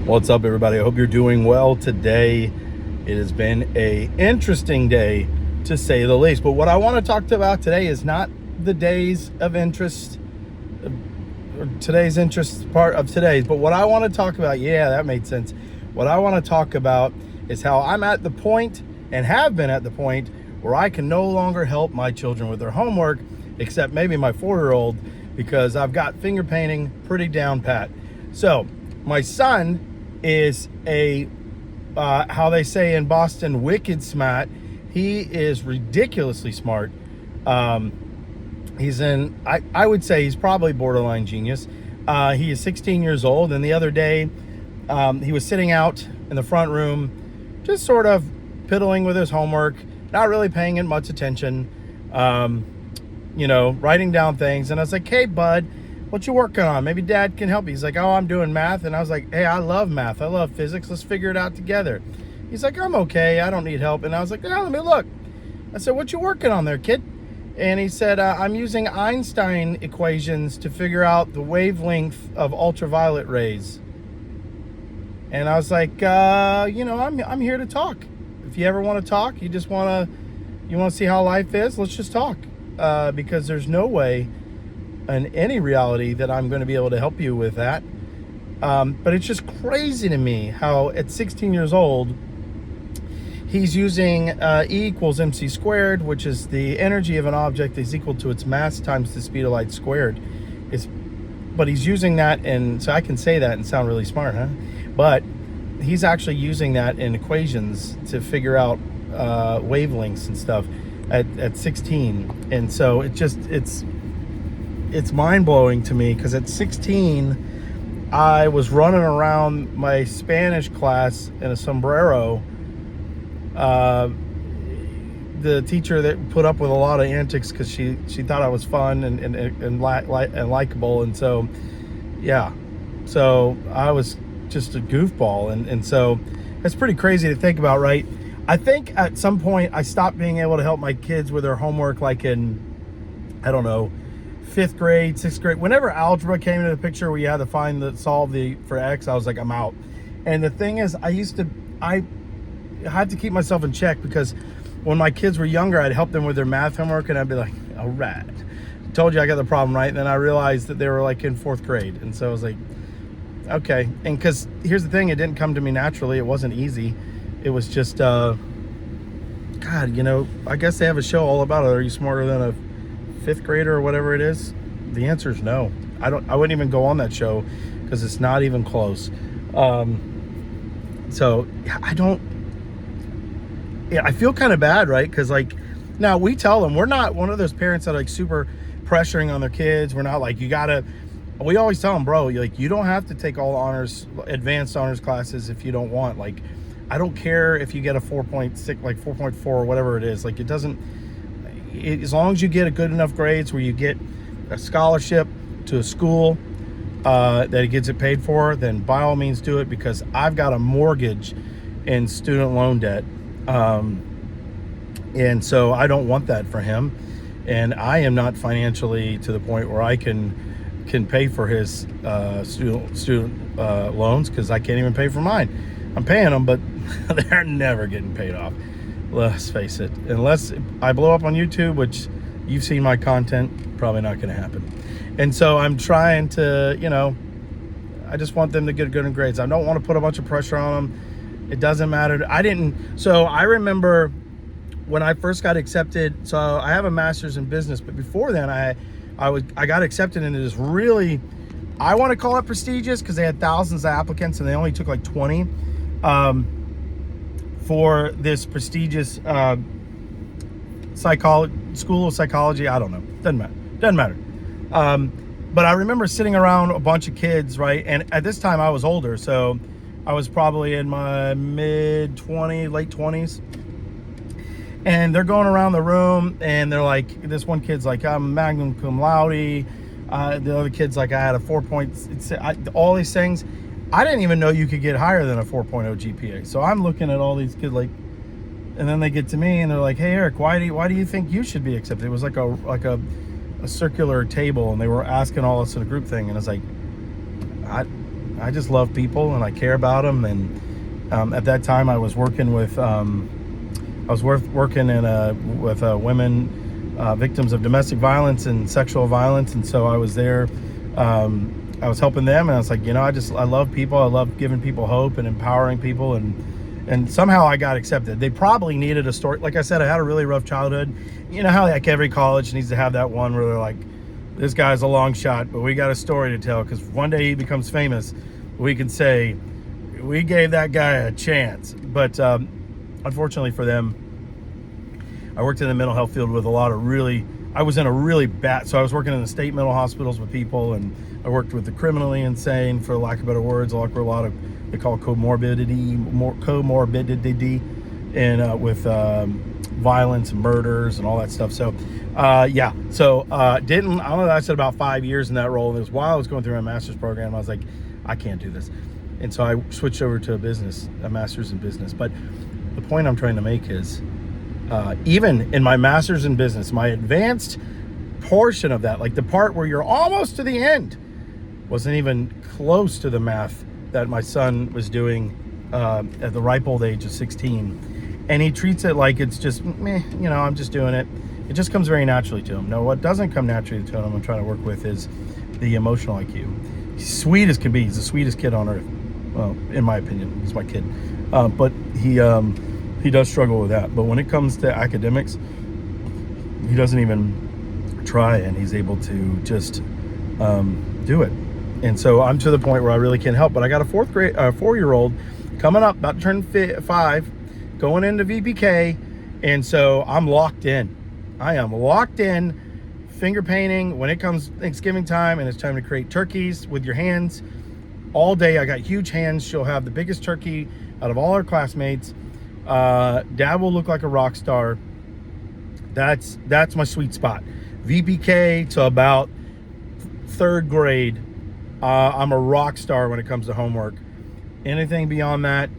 What's up, everybody? I hope you're doing well today. It has been an interesting day, to say the least. But what I want to talk about today is not the days of interest, or today's interest part of today's. But what I want to talk about, yeah, that made sense. What I want to talk about is how I'm at the point, and have been at the point, where I can no longer help my children with their homework, except maybe my 4-year-old, because I've got finger painting pretty down pat. So my son is a how they say in Boston, wicked smart. He is ridiculously smart. He's in, I would say he's probably borderline genius. He is 16 years old, and the other day he was sitting out in the front room, just sort of piddling with his homework, not really paying it much attention, writing down things. And I was like, hey, bud, what you working on? Maybe dad can help you. He's like, oh, I'm doing math. And I was like, hey, I love math. I love physics. Let's figure it out together. He's like, I'm okay. I don't need help. And I was like, yeah, let me look. I said, what you working on there, kid? And he said, I'm using Einstein equations to figure out the wavelength of ultraviolet rays. And I was like, I'm here to talk. If you ever want to talk, you want to see how life is, let's just talk. Because there's no way in any reality that I'm going to be able to help you with that. But it's just crazy to me how at 16 years old, he's using E equals mc squared, which is the energy of an object is equal to its mass times the speed of light squared. But he's using that, and so I can say that and sound really smart, huh? But he's actually using that in equations to figure out wavelengths and stuff at 16. And so it's mind-blowing to me, because at 16 I was running around my Spanish class in a sombrero. The teacher that put up with a lot of antics because she thought I was fun and likable, and so so I was just a goofball, and so it's pretty crazy to think about, right? I think at some point I stopped being able to help my kids with their homework, like in, I don't know, 5th grade, 6th grade. Whenever algebra came into the picture where you had to solve for X, I was like, I'm out. And the thing is, I had to keep myself in check, because when my kids were younger, I'd help them with their math homework, and I'd be like, all right, told you I got the problem right. And then I realized that they were like in 4th grade. And so I was like, okay. And because here's the thing, it didn't come to me naturally. It wasn't easy. It was just, God, I guess they have a show all about it. Are you smarter than a 5th grader or whatever it is? The answer is no. I wouldn't even go on that show, because it's not even close. So I feel kind of bad, right? Because now we tell them, we're not one of those parents that are like super pressuring on their kids. We're not like, we always tell them, bro, you don't have to take all advanced honors classes if you don't want. Like, I don't care if you get a 4.6, like 4.4 or whatever it is. Like, as long as you get a good enough grades where you get a scholarship to a school that it gets it paid for, then by all means do it, because I've got a mortgage and student loan debt. And so I don't want that for him. And I am not financially to the point where I can pay for his student loans, because I can't even pay for mine. I'm paying them, but they're never getting paid off. Let's face it. Unless I blow up on YouTube, which you've seen my content, probably not going to happen. And so I'm trying to, I just want them to get good in grades. I don't want to put a bunch of pressure on them. It doesn't matter. So I remember when I first got accepted. So I have a master's in business, but before then I got accepted into this really, I want to call it prestigious, because they had thousands of applicants and they only took like 20 for this prestigious school of psychology. I don't know. Doesn't matter. But I remember sitting around a bunch of kids, right? And at this time I was older, so I was probably in my mid-20s, late 20s. And they're going around the room, and they're like, this one kid's like, I'm magna cum laude. The other kid's like, I had a 4.6, all these things. I didn't even know you could get higher than a 4.0 GPA. So I'm looking at all these kids like, and then they get to me and they're like, hey, Eric, why do you think you should be accepted? It was like a circular table, and they were asking all us in a group thing. And I was like, I just love people and I care about them. And at that time, I was working with working with women victims of domestic violence and sexual violence, and so I was there. I was helping them, and I was like, I love people. I love giving people hope and empowering people, and somehow I got accepted. They probably needed a story. Like I said, I had a really rough childhood. You know how like every college needs to have that one where they're like, this guy's a long shot, but we got a story to tell, because one day he becomes famous, we can say we gave that guy a chance. But unfortunately for them, I worked in the mental health field with I was in a really bad, so I was working in the state mental hospitals with people, and I worked with the criminally insane, for lack of better words. I worked with a lot of, they call comorbidity, and with violence and murders and all that stuff. So I don't know, I said about 5 years in that role. And it was while I was going through my master's program, I was like, I can't do this. And so I switched over to a master's in business. But the point I'm trying to make is, even in my master's in business, my advanced portion of that, like the part where you're almost to the end, wasn't even close to the math that my son was doing at the ripe old age of 16. And he treats it like it's just, I'm just doing it. It just comes very naturally to him. No, what doesn't come naturally to him, I'm trying to work with, is the emotional IQ. He's sweet as can be. He's the sweetest kid on earth. Well, in my opinion, he's my kid. But he does struggle with that. But when it comes to academics, he doesn't even try, and he's able to just do it. And so I'm to the point where I really can't help. But I got a 4-year-old coming up, about to turn 5, going into VPK, and so I'm locked in. I am locked in, finger painting when it comes Thanksgiving time, and it's time to create turkeys with your hands all day. I got huge hands. She'll have the biggest turkey out of all her classmates. Dad will look like a rock star. That's my sweet spot. VPK to about 3rd grade, I'm a rock star when it comes to homework. Anything beyond that,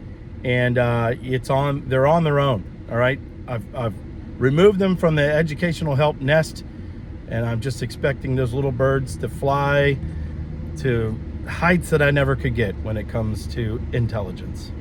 and they're on their own. All right, I've removed them from the educational help nest, and I'm just expecting those little birds to fly to heights that I never could get when it comes to intelligence.